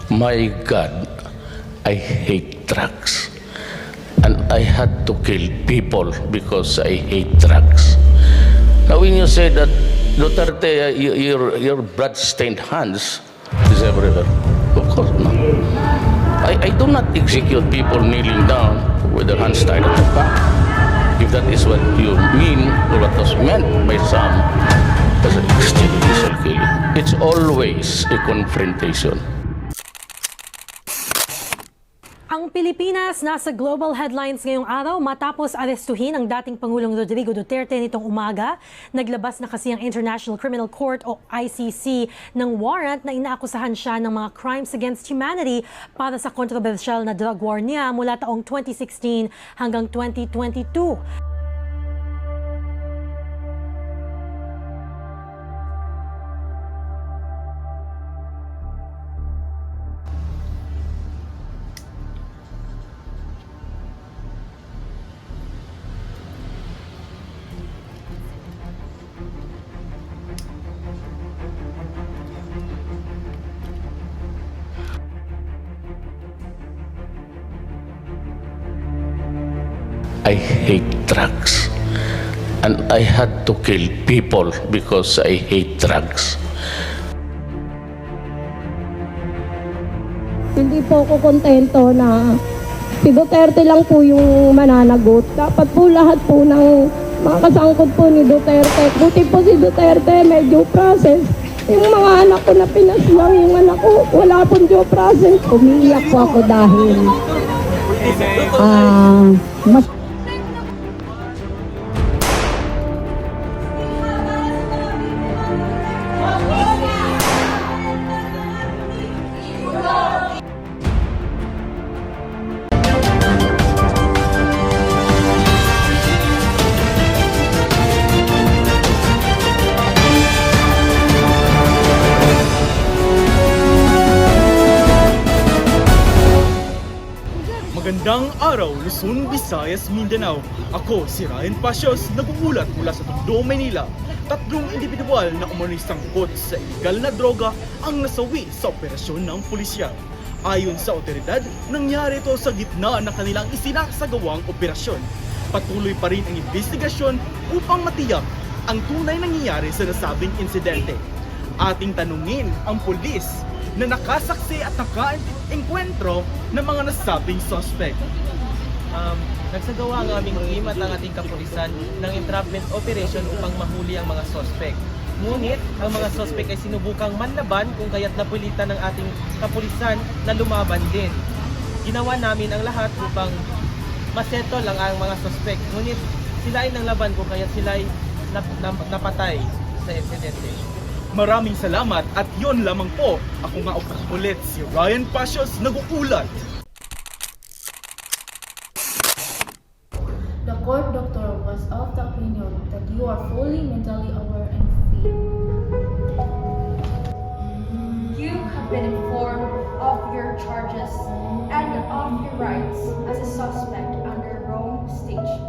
My God, I hate drugs. And I had to kill people because I hate drugs. Now when you say that, Duterte, your blood-stained hands is everywhere. Of course, no. I do not execute people kneeling down with their hands tied at the back. If that is what you mean, or what was meant by some, as an extrajudicial killing, it's always a confrontation. Ang Pilipinas nasa global headlines ngayong araw matapos arestuhin ang dating Pangulong Rodrigo Duterte nitong umaga. Naglabas na kasi ang International Criminal Court o ICC ng warrant na inaakusahan siya ng mga crimes against humanity para sa kontrobersyal na drug war niya mula taong 2016 hanggang 2022. I hate drugs. And I had to kill people because I hate drugs. Hindi po ako kontento na si Duterte lang po yung mananagot. Dapat po lahat po ng mga kasangkot po ni Duterte. Buti po si Duterte may due process. Yung mga anak ko na pinaslang, yung anak ko wala pong due process. Umiiyak po ako dahil mas Magandang araw, Luzon, Visayas, Mindanao. Ako si Ryan Pasios, nag-uulat mula sa Tondo, Maynila. Tatlong individual na umano'y sangkot sa illegal na droga ang nasawi sa operasyon ng pulisya. Ayon sa otoridad, nangyari ito sa gitna ng kanilang isinasagawang operasyon. Patuloy pa rin ang investigasyon upang matiyak ang tunay nangyayari sa nasabing insidente. Ating tanungin ang pulis na nakasaksi at naka-engkwentro ng mga nasabing suspect. Nagsagawa ang aming team at ang ating kapulisan ng entrapment operation upang mahuli ang mga suspect. Ngunit, ang mga suspect ay sinubukang manlaban kung kaya't napilitan ng ating kapulisan na lumaban din. Ginawa namin ang lahat upang masettle ang mga suspect. Ngunit, sila ay nanglaban kung kaya't sila ay napatay sa insidente. Maraming salamat at yon lamang po. Ako nga ulit si Ryan Pasios, nag-uulat. The court doctor was of the opinion that you are fully mentally aware and fit. You have been informed of your charges and of your rights as a suspect under Rome Station.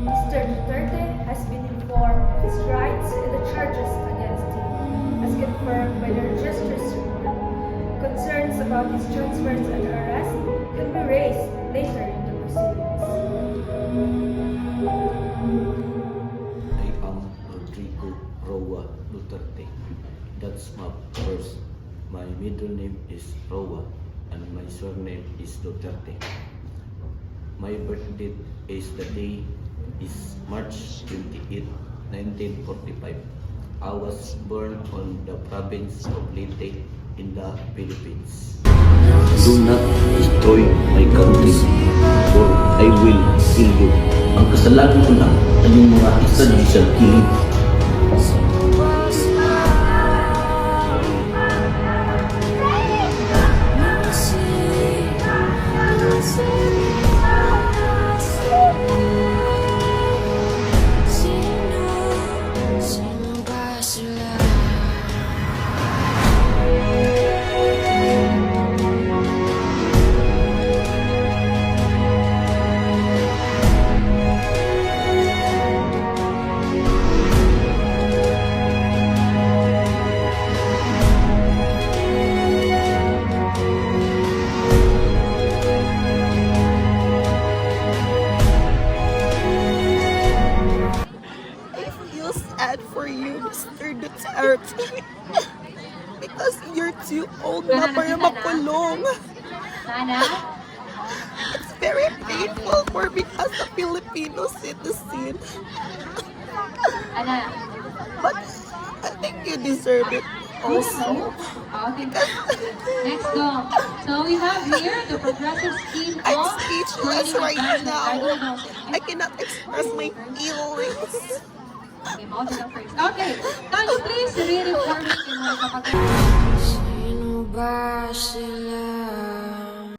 Mr. Duterte has been informed of his rights and the charges against him, as confirmed by the registrar's report. Concerns about his transference and arrest can be raised later in the proceedings. I am Rodrigo Roa Duterte. That's my first. My middle name is Roa and my surname is Duterte. My birth date is the day is March 28, 1945. I was born on the province of Leyte in the Philippines. Do not destroy my country or I will kill you. Ang kasalanan ko lang ay yung mga extrajudicial killing. feel sad for you, Mr. Duterte. Because you're too old na para makulong. It's very painful for me as a Filipino citizen. But I think you deserve it also. Okay. Next go. So we have here the progressive scheme I'm of speechless training right advancement now. regular I cannot express my feelings. Okay, can you please read it for me? Sino ba sila?